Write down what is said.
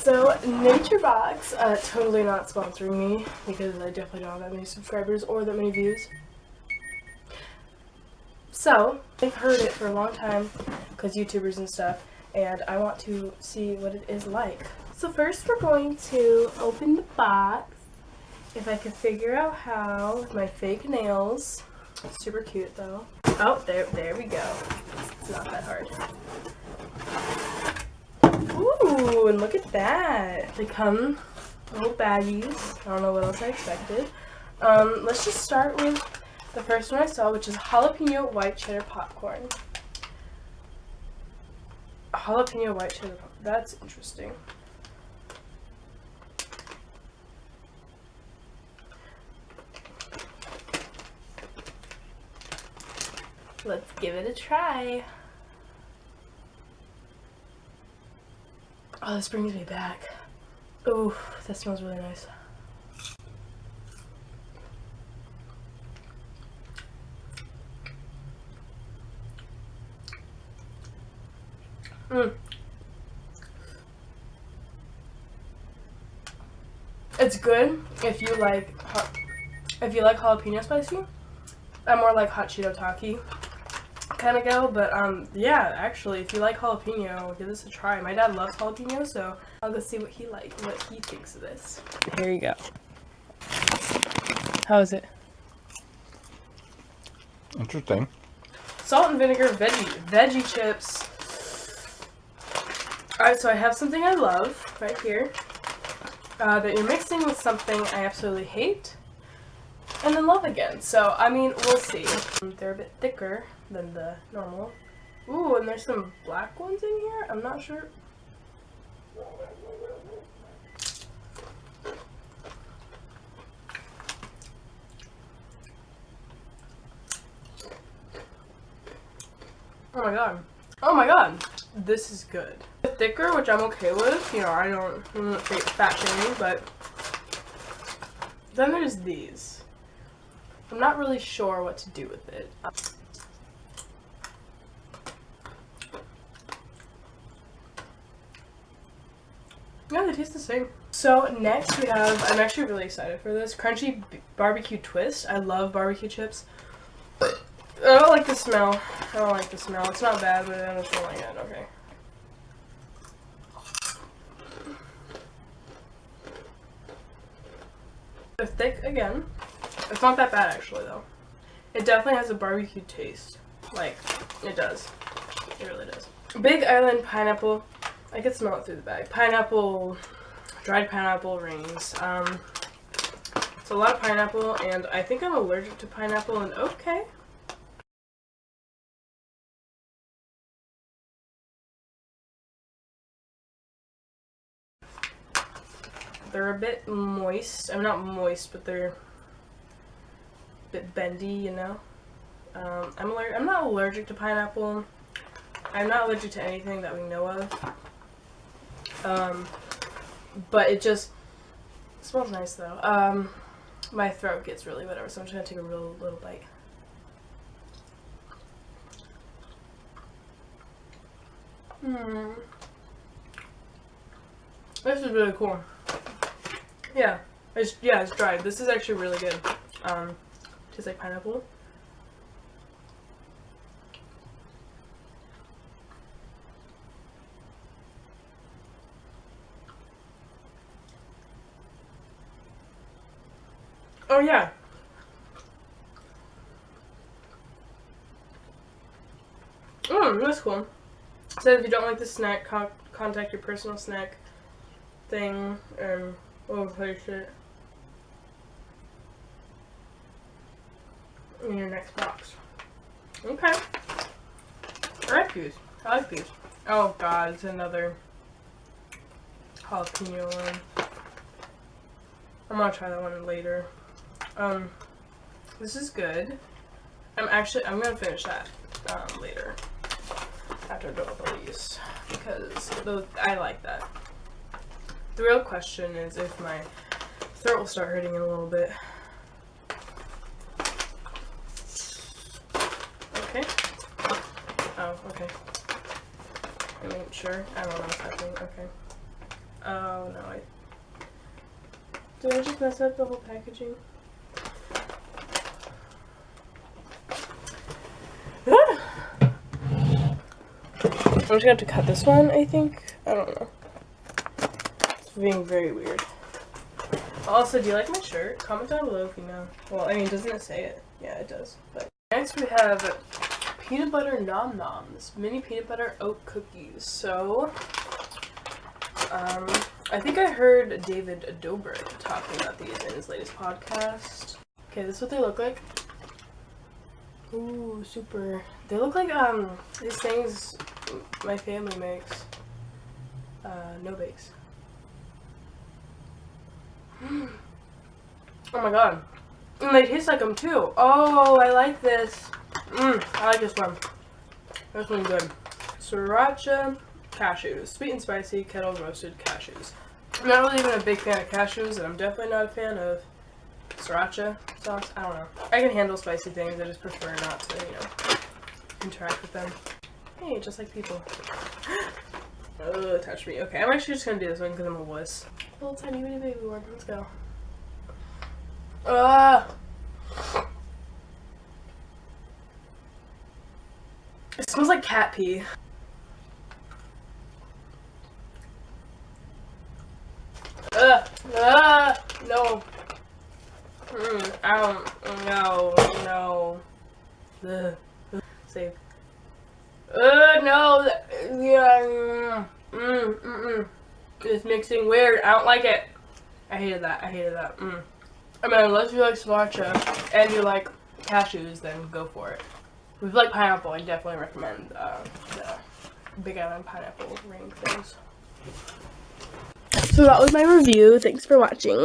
So, Nature Box, totally not sponsoring me because I definitely don't have that many subscribers or that many views. So, I've heard it for a long time because YouTubers and stuff, and I want to see what it is like. So first we're going to open the box. If I can figure out how with my fake nails. Super cute though. Oh, there we go. It's not that hard. Ooh, and look at that. They come little baggies. I don't know what else I expected. Let's just start with the first one I saw, which is jalapeno white cheddar popcorn. Jalapeno white cheddar popcorn. That's interesting. Let's give it a try. Oh, this brings me back. Ooh, that smells really nice. It's good if you like jalapeno spicy. I'm more like hot Cheeto Taki kind of go, but yeah, actually, if you like jalapeno, give this a try. My dad loves jalapeno, so I'll go see what he thinks of this. Here you go. How is it? Interesting. Salt and vinegar veggie chips. Alright, so I have something I love right here that you're mixing with something I absolutely hate and then love again. So, I mean, we'll see. They're a bit thicker than the normal. Ooh, and there's some black ones in here? I'm not sure. Oh my god. Oh my god. This is good. Thicker, which I'm okay with. You know, I'm not fat shaming, but then there's these. I'm not really sure what to do with it. Yeah, they taste the same. So next we have, I'm actually really excited for this, crunchy barbecue twist. I love barbecue chips. I don't like the smell. I don't like the smell. It's not bad, but I just don't like it. Okay. They're thick again. It's not that bad actually though. It definitely has a barbecue taste. Like, it does. It really does. Big Island pineapple. I can smell it through the bag. Pineapple, dried pineapple rings. It's a lot of pineapple, and I think I'm allergic to pineapple, and okay. They're a bit moist. I'm not moist, but they're a bit bendy, you know. I'm not allergic to pineapple. I'm not allergic to anything that we know of. But it just smells nice though. My throat gets really whatever, so I'm just gonna take a real little bite. This is really cool. Yeah, it's dried. This is actually really good. Tastes like pineapple. Oh yeah. That's cool. So if you don't like the snack, contact your personal snack thing, and we'll replace it in your next box. Okay. I like these. I like these. Oh god, it's another jalapeno one. I'm gonna try that one later. This is good. I'm gonna finish that later after I do all these because I like that. The real question is if my throat will start hurting in a little bit. Okay. Oh, okay. I mean, sure. I don't know what's happening. Okay. Oh no, did I just mess up the whole packaging? I'm just gonna have to cut this one, I think. I don't know. It's being very weird. Also, do you like my shirt? Comment down below if you know. Well, I mean, doesn't it say it? Yeah, it does. But next we have peanut butter nom noms, mini peanut butter oat cookies. So, I think I heard David Dobrik talking about these in his latest podcast. Okay, this is what they look like. Ooh, super. They look like these things my family makes. No bakes. Oh my god. And they taste like them too. Oh, I like this. I like this one. This one's good. Sriracha cashews. Sweet and spicy kettle roasted cashews. I'm not really even a big fan of cashews, and I'm definitely not a fan of sriracha sauce. I don't know. I can handle spicy things. I just prefer not to, you know, interact with them. Hey, just like people. Oh, touch me. Okay, I'm actually just gonna do this one because I'm a wuss. Little tiny bitty baby one. Let's go. It smells like cat pee. No. No. Save. No. Yeah. It's mixing weird. I don't like it. I hated that. I mean, unless you like sriracha and you like cashews, then go for it. If you like pineapple, I definitely recommend the Big Island pineapple ring things. So that was my review. Thanks for watching.